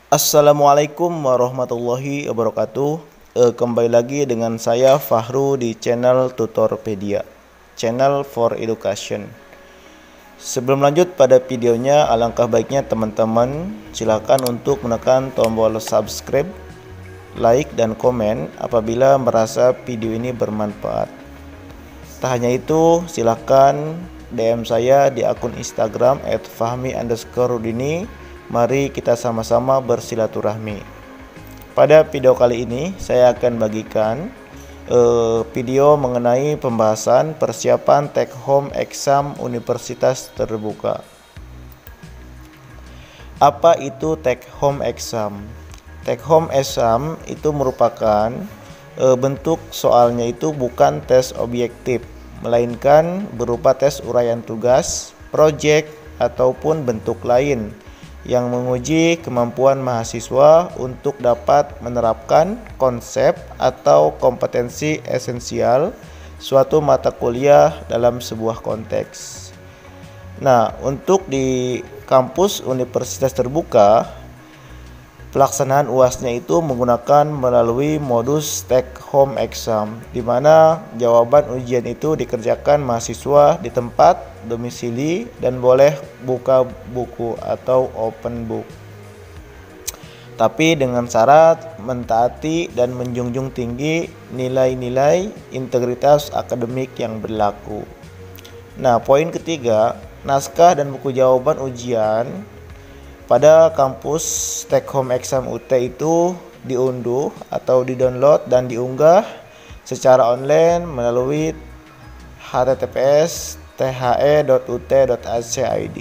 Assalamualaikum warahmatullahi wabarakatuh. Kembali lagi dengan saya Fahru di channel Tutorpedia, channel for education. Sebelum lanjut pada videonya, alangkah baiknya teman-teman silakan untuk menekan tombol subscribe, like, dan komen apabila merasa video ini bermanfaat. Tak hanya itu, silakan DM saya di akun Instagram @fahmi_rudini. Mari kita sama-sama bersilaturahmi. Pada video kali ini saya akan bagikan video mengenai pembahasan persiapan take home exam Universitas Terbuka. Apa itu take home exam? Take home exam itu merupakan bentuk soalnya itu bukan tes objektif, melainkan berupa tes uraian tugas, proyek, ataupun bentuk lain yang menguji kemampuan mahasiswa untuk dapat menerapkan konsep atau kompetensi esensial suatu mata kuliah dalam sebuah konteks. Nah, untuk di kampus Universitas Terbuka, pelaksanaan UAS-nya itu menggunakan melalui modus take home exam, di mana jawaban ujian itu dikerjakan mahasiswa di tempat domisili dan boleh buka buku atau open book. Tapi dengan syarat mentaati dan menjunjung tinggi nilai-nilai integritas akademik yang berlaku. Nah, poin ketiga, naskah dan buku jawaban ujian pada kampus take home exam UT itu diunduh atau di-download dan diunggah secara online melalui https://the.ut.ac.id.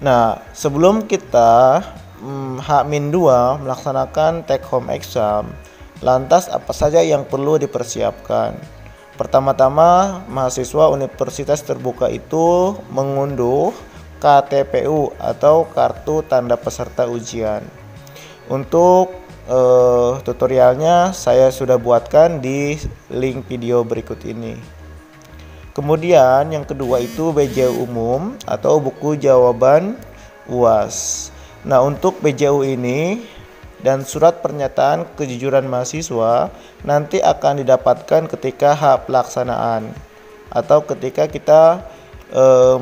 Nah, sebelum kita H-2 melaksanakan take home exam, lantas apa saja yang perlu dipersiapkan? Pertama-tama, mahasiswa Universitas Terbuka itu mengunduh KTPU atau Kartu Tanda Peserta Ujian. Untuk tutorialnya saya sudah buatkan di link video berikut ini. Kemudian yang kedua itu BJU umum atau buku jawaban UAS. Nah, untuk BJU ini dan surat pernyataan kejujuran mahasiswa nanti akan didapatkan ketika H pelaksanaan atau ketika kita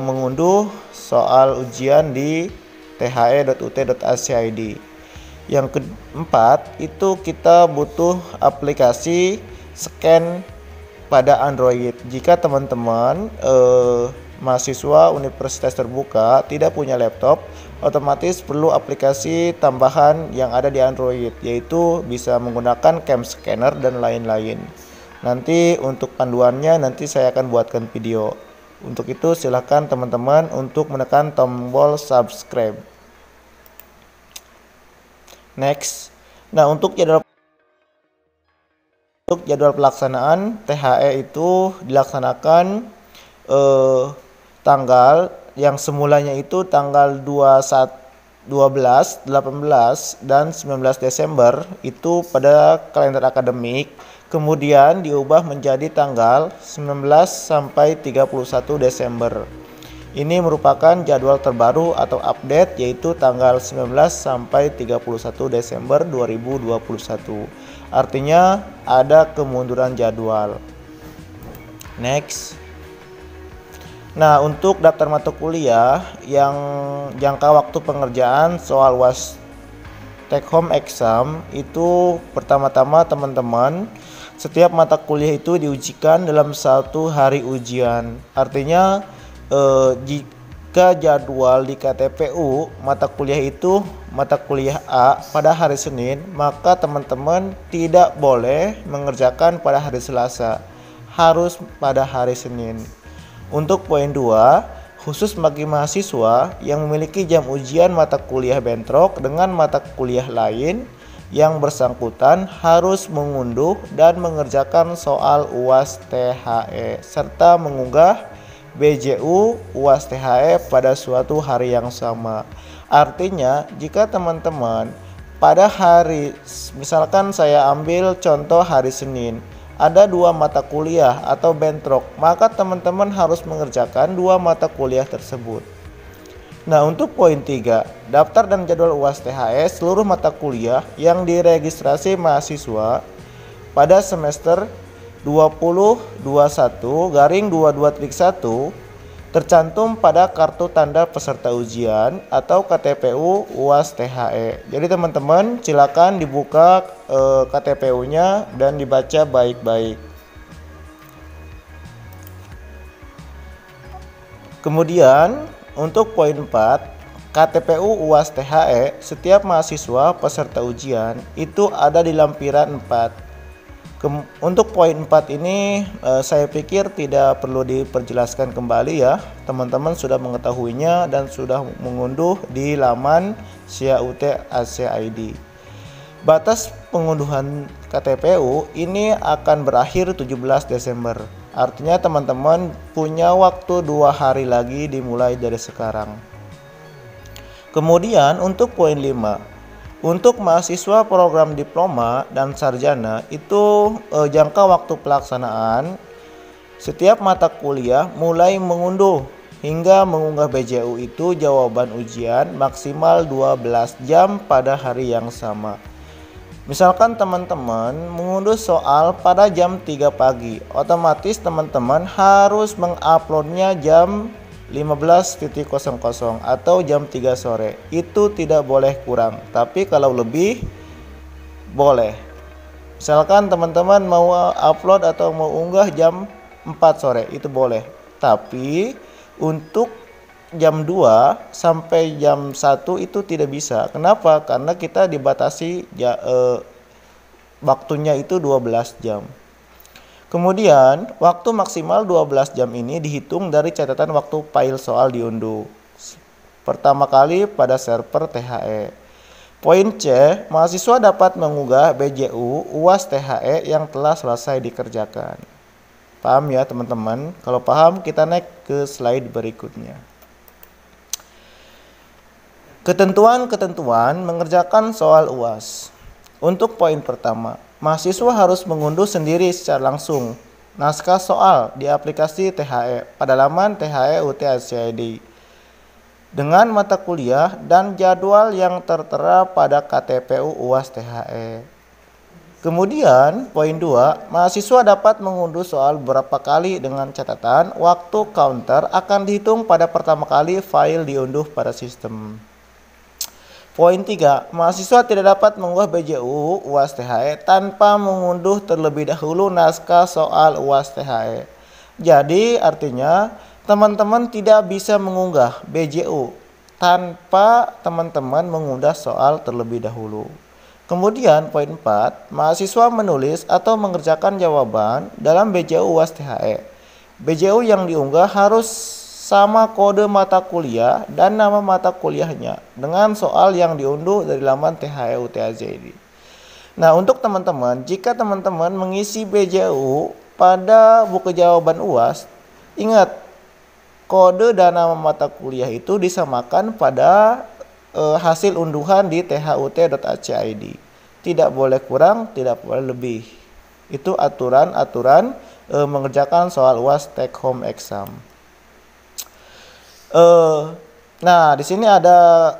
mengunduh soal ujian di the.ut.ac.id. Yang keempat itu kita butuh aplikasi scan pada Android. Jika teman-teman mahasiswa Universitas Terbuka tidak punya laptop, otomatis perlu aplikasi tambahan yang ada di Android, yaitu bisa menggunakan cam scanner dan lain-lain. Nanti untuk panduannya nanti saya akan buatkan video. Untuk itu silakan teman-teman untuk menekan tombol subscribe. Next. Nah, untuk jadwal pelaksanaan THE itu dilaksanakan tanggal yang semulanya itu tanggal 12, 18, dan 19 Desember itu pada kalender akademik, kemudian diubah menjadi tanggal 19 sampai 31 Desember. Ini merupakan jadwal terbaru atau update, yaitu tanggal 19 sampai 31 Desember 2021. Artinya ada kemunduran jadwal. Next. Nah, untuk daftar mata kuliah yang jangka waktu pengerjaan soal UAS take home exam itu pertama-tama teman-teman, setiap mata kuliah itu diujikan dalam satu hari ujian. Artinya jika jadwal di KTPU mata kuliah itu mata kuliah A pada hari Senin, maka teman-teman tidak boleh mengerjakan pada hari Selasa, harus pada hari Senin. Untuk poin 2, khusus bagi mahasiswa yang memiliki jam ujian mata kuliah bentrok dengan mata kuliah lain, yang bersangkutan harus mengunduh dan mengerjakan soal UAS THE serta mengunggah BJU UAS THE pada suatu hari yang sama. Artinya jika teman-teman pada hari, misalkan saya ambil contoh hari Senin, ada 2 mata kuliah atau bentrok, maka teman-teman harus mengerjakan 2 mata kuliah tersebut. Nah, untuk poin 3, daftar dan jadwal UAS THE seluruh mata kuliah yang diregistrasi mahasiswa pada semester 2021/22-1 tercantum pada kartu tanda peserta ujian atau KTPU UAS THE. Jadi teman-teman silakan dibuka KTPU-nya dan dibaca baik-baik. Kemudian untuk poin 4, KTPU UAS THE setiap mahasiswa peserta ujian itu ada di lampiran 4. Untuk poin 4 ini saya pikir tidak perlu diperjelaskan kembali ya. Teman-teman sudah mengetahuinya dan sudah mengunduh di laman SIA-UT-AC-ID. Batas pengunduhan KTPU ini akan berakhir 17 Desember. Artinya teman-teman punya waktu 2 hari lagi dimulai dari sekarang. Kemudian untuk poin 5, untuk mahasiswa program diploma dan sarjana itu jangka waktu pelaksanaan setiap mata kuliah mulai mengunduh hingga mengunggah BJU itu jawaban ujian maksimal 12 jam pada hari yang sama. Misalkan teman-teman mengunduh soal pada jam 3 pagi, otomatis teman-teman harus menguploadnya jam 15.00 atau jam 3 sore. Itu tidak boleh kurang, tapi kalau lebih boleh. Misalkan teman-teman mau upload atau mau unggah jam 4 sore, itu boleh. Tapi untuk jam 2 sampai jam 1 itu tidak bisa. Kenapa? Karena kita dibatasi waktunya itu 12 jam. Kemudian waktu maksimal 12 jam ini dihitung dari catatan waktu file soal diunduh pertama kali pada server THE. Poin C, mahasiswa dapat mengunggah BJU UAS THE yang telah selesai dikerjakan. Paham ya teman-teman? Kalau paham kita naik ke slide berikutnya. Ketentuan-ketentuan mengerjakan soal UAS. Untuk poin pertama, mahasiswa harus mengunduh sendiri secara langsung naskah soal di aplikasi THE pada laman THE-UT-AC-ID dengan mata kuliah dan jadwal yang tertera pada KTPU UAS THE. Kemudian poin 2, mahasiswa dapat mengunduh soal beberapa kali dengan catatan waktu counter akan dihitung pada pertama kali file diunduh pada sistem. Poin 3, mahasiswa tidak dapat mengunggah BJU UAS THE tanpa mengunduh terlebih dahulu naskah soal UAS THE. Jadi artinya teman-teman tidak bisa mengunggah BJU tanpa teman-teman mengunggah soal terlebih dahulu. Kemudian poin 4, mahasiswa menulis atau mengerjakan jawaban dalam BJU UAS THE. BJU yang diunggah harus sama kode mata kuliah dan nama mata kuliahnya dengan soal yang diunduh dari laman THE-UT-AC-ID. Nah, untuk teman-teman, jika teman-teman mengisi BJU pada buku jawaban UAS, ingat kode dan nama mata kuliah itu disamakan pada hasil unduhan di THUT.AC-ID. Tidak boleh kurang, tidak boleh lebih. Itu aturan-aturan mengerjakan soal UAS take home exam. Nah, di sini ada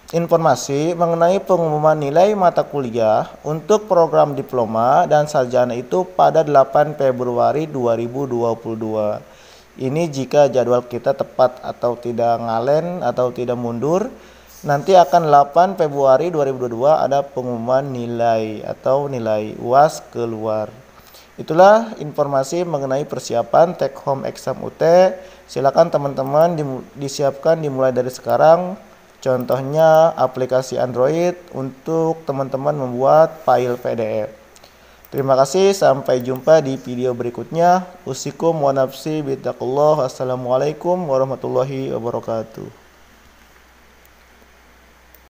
informasi mengenai pengumuman nilai mata kuliah untuk program diploma dan sarjana itu pada 8 Februari 2022. Ini jika jadwal kita tepat atau tidak ngalen atau tidak mundur. Nanti akan 8 Februari 2022 ada pengumuman nilai atau nilai UAS keluar. Itulah informasi mengenai persiapan take home exam UT. Silakan teman-teman disiapkan dimulai dari sekarang. Contohnya aplikasi Android untuk teman-teman membuat file PDF. Terima kasih, sampai jumpa di video berikutnya. Usikum wa nafsi bittaqullah. Assalamualaikum warahmatullahi wabarakatuh.